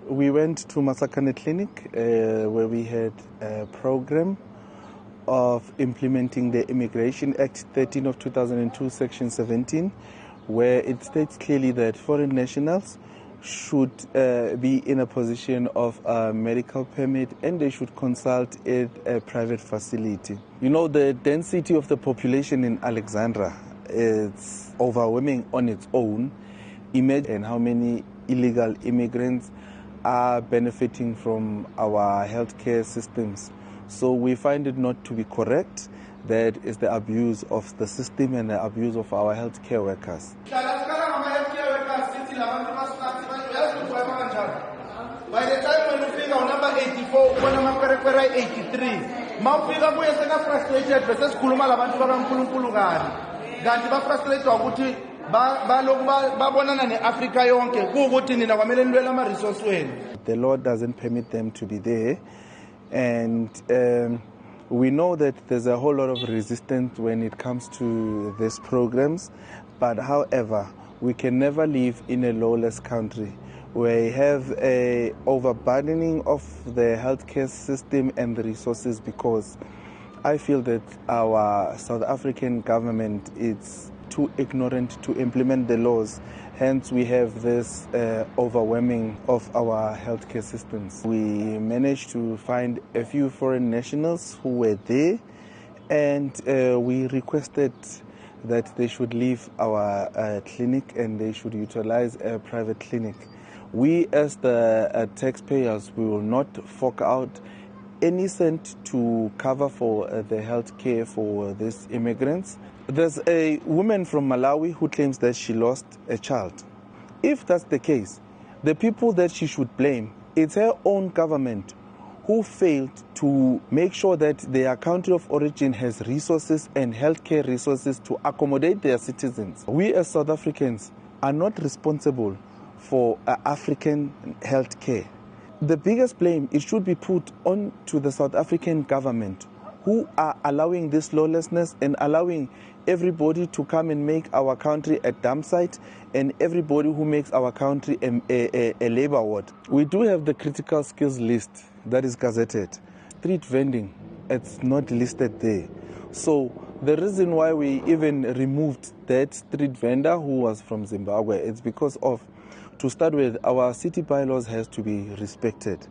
We went to Masakane Clinic where we had a program of implementing the Immigration Act 13 of 2002, Section 17, where it states clearly that foreign nationals should be in a position of a medical permit and they should consult at a private facility. You know, the density of the population in Alexandra is overwhelming on its own. Imagine how many illegal immigrants are benefiting from our healthcare systems. So we find it not to be correct. That is the abuse of the system and the abuse of our healthcare workers. By the time when you figure number 84, when I'm 83, ma fika kuye sena frustrated bese sikhuluma labantu bakaNkulunkulu kanti ba frustrated ukuthi ba bonana neAfrica yonke kuukuthi nina kwamele nilwela ama resource wenu. The law doesn't permit them to be there, and we know that there's a whole lot of resistance when it comes to these programs, but however, we can never live in a lawless country. We have a overburdening of the healthcare system and the resources, because I feel that our South African government is too ignorant to implement the laws. Hence, we have this overwhelming of our healthcare systems. We managed to find a few foreign nationals who were there, and we requested that they should leave our clinic and they should utilize a private clinic. We as the taxpayers, we will not fork out any cent to cover for the health care for these immigrants. There's a woman from Malawi who claims that she lost a child. If that's the case, the people that she should blame, it's her own government who failed to make sure that their country of origin has resources and healthcare resources to accommodate their citizens. We as South Africans are not responsible for African health care. The biggest blame, it should be put on to the South African government, who are allowing this lawlessness and allowing everybody to come and make our country a dump site, and everybody who makes our country a labor ward. We do have the critical skills list that is gazetted. Street vending, it's not listed there. So the reason why we even removed that street vendor who was from Zimbabwe, it's because of, to start with, our city bylaws has to be respected.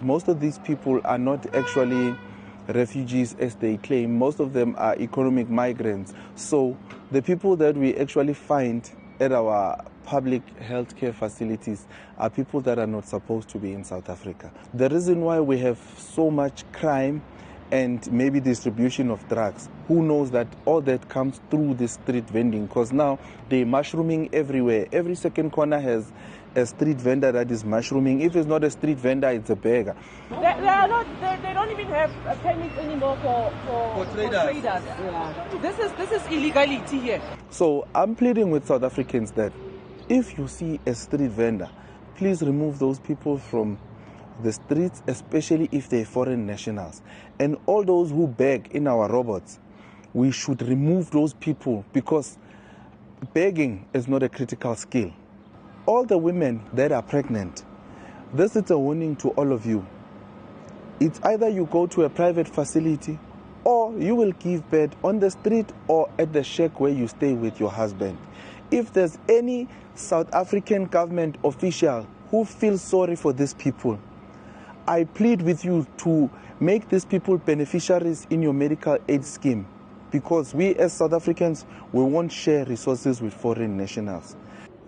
Most of these people are not actually refugees as they claim. Most of them are economic migrants. So the people that we actually find at our public healthcare facilities are people that are not supposed to be in South Africa. The reason why we have so much crime and maybe distribution of drugs, who knows that all that comes through the street vending, because now they're mushrooming everywhere. Every second corner has a street vendor that is mushrooming. If it's not a street vendor, it's a beggar. They don't even have a permit anymore for traders. Yeah. This is illegality here. So I'm pleading with South Africans that if you see a street vendor, please remove those people from the streets, especially if they're foreign nationals. And all those who beg in our robots, we should remove those people, because begging is not a critical skill. All the women that are pregnant, this is a warning to all of you. It's either you go to a private facility or you will give birth on the street or at the shack where you stay with your husband. If there's any South African government official who feels sorry for these people, I plead with you to make these people beneficiaries in your medical aid scheme, because we as South Africans, we won't share resources with foreign nationals.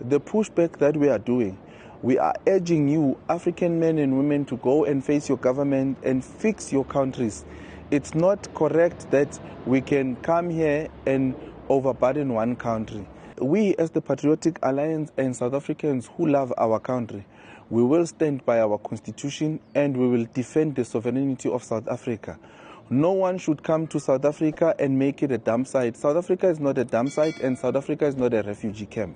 The pushback that we are doing, we are urging you, African men and women, to go and face your government and fix your countries. It's not correct that we can come here and overburden one country. we as the Patriotic Alliance and South Africans who love our country, we will stand by our constitution and we will defend the sovereignty of South Africa. No one should come to South Africa and make it a dump site. South Africa is not a dump site and South Africa is not a refugee camp.